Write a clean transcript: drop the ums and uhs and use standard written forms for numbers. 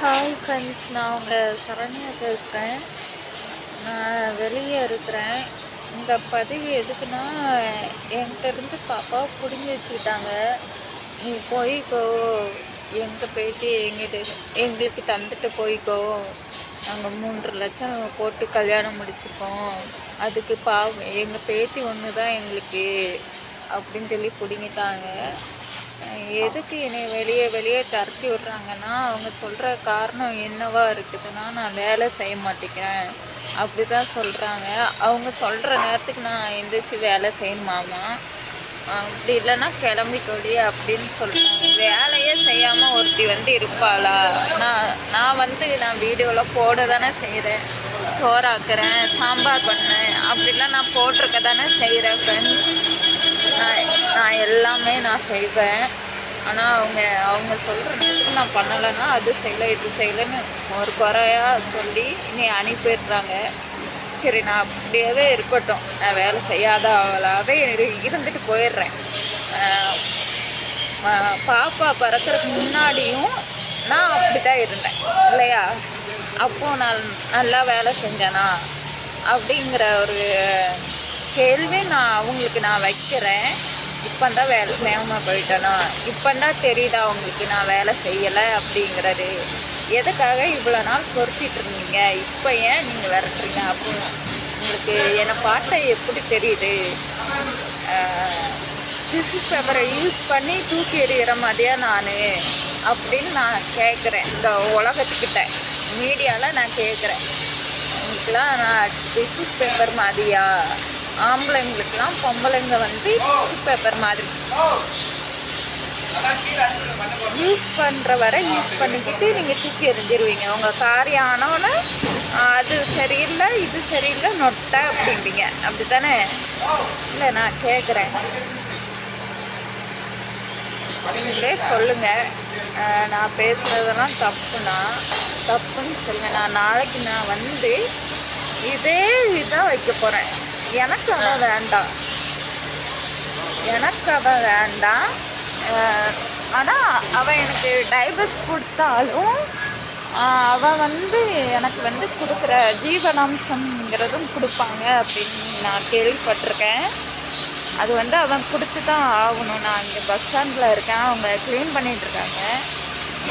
Hi friends, நான் உங்கள் சரண்யா பேசுகிறேன். நான் வெளியே இருக்கிறேன். இந்த பதிவு எதுக்குன்னா, என்கிட்ட இருந்து பாப்பாவை பிடுங்கி வச்சுக்கிட்டாங்க. நீ போய்க்கோ, எங்கள் பேத்தி எங்களுக்கு தந்துட்டு போய்க்கோ, நாங்கள் 3,00,000 போட்டு கல்யாணம் முடிச்சுப்போம், அதுக்கு எங்கள் பேத்தி ஒன்று தான் எங்களுக்கு அப்படின்னு சொல்லி பிடுங்கிட்டாங்க. எதுக்கு என்னை வெளியே துரத்தி விட்றாங்கன்னா, அவங்க சொல்கிற காரணம் என்னவா இருக்குதுன்னா, நான் வேலை செய்ய மாட்டேங்கிறேன் அப்படி தான் சொல்கிறாங்க. அவங்க சொல்கிற நேரத்துக்கு நான் எந்திரிச்சு வேலை செய்யணுமாமா, அப்படி இல்லைன்னா கிளம்பிக்கொடி அப்படின்னு சொல்கிறாங்க. வேலையே செய்யாமல் ஒருத்தி இருப்பாளா? நான் வீடியோவில் போட தானே செய்கிறேன், சோறாக்குறேன், சாம்பார் பண்ணேன், அப்படிலாம் நான் போட்டிருக்க தானே செய்கிறேன் ஃப்ரெண்ட்ஸ். நான் எல்லாமே நான் செய்வேன். ஆனால் அவங்க சொல்கிற நேரத்துக்கு நான் பண்ணலைன்னா அது செய்யலை இது செய்யலைன்னு ஒரு குறையாக சொல்லி என்னை அனுப்பிடுறாங்க. சரி, நான் அப்படியே இருக்கட்டும், நான் வேலை செய்யாத அவளாகவே இருந்துட்டு போயிடுறேன். பாப்பா பிறக்கிறதுக்கு முன்னாடியும் நான் அப்படி தான் இருந்தேன் இல்லையா? அப்போது நான் நல்லா வேலை செஞ்சேனா அப்படிங்கிற ஒரு கேள்வி அவங்களுக்கு நான் வைக்கிறேன். இப்போந்தான் வேலை செய்யாமல் போயிட்டேனா? இப்போந்தான் தெரியுதா அவங்களுக்கு நான் வேலை செய்யலை அப்படிங்கிறது? எதுக்காக இவ்வளோ நாள் பொறுத்திட்டு இருந்தீங்க, இப்போ ஏன் நீங்கள் விரட்டுறீங்க அப்படின்னு உங்களுக்கு என்னை பார்த்தா எப்படி தெரியுது? டிஷ்யூ பேப்பரை யூஸ் பண்ணி தூக்கி எறிகிற மாதிரியா நான் அப்படின்னு நான் கேட்குறேன். இந்த உலகத்துக்கிட்ட மீடியாவில் நான் கேட்குறேன், உங்களுக்குலாம் நான் டிஷ்யூ பேப்பர் மாதிரியா? ஆம்பளைங்களுக்கெல்லாம் பொம்பளைங்க டிஷ்யூ பேப்பர் மாதிரி யூஸ் பண்ணுற வரை யூஸ் பண்ணிக்கிட்டு நீங்கள் தூக்கி எறிஞ்சிருவீங்க. உங்கள் காரியம் ஆனோன்னு அது சரியில்லை இது சரியில்லை நொட்டை அப்படிம்பீங்க, அப்படி தானே? இல்லை, நான் கேட்குறேன், நீங்களே சொல்லுங்கள். நான் பேசுகிறதெல்லாம் தப்புன்னு சொல்லுங்கள். நான் நாளைக்கு இதே இதாக வைக்க போகிறேன். எனக்கு அவன் வேண்டாம். ஆனால் அவன் எனக்கு டைவர்ஸ் கொடுத்தாலும் அவன் எனக்கு கொடுக்குற ஜீவனாம்சங்கிறதும் கொடுப்பாங்க அப்படின்னு நான் கேள்விப்பட்டிருக்கேன். அது அவன் கொடுத்து தான் ஆகணும். நான் இங்கே பஸ் ஸ்டாண்டில் இருக்கேன், அவங்க க்ளீன் பண்ணிகிட்ருக்காங்க.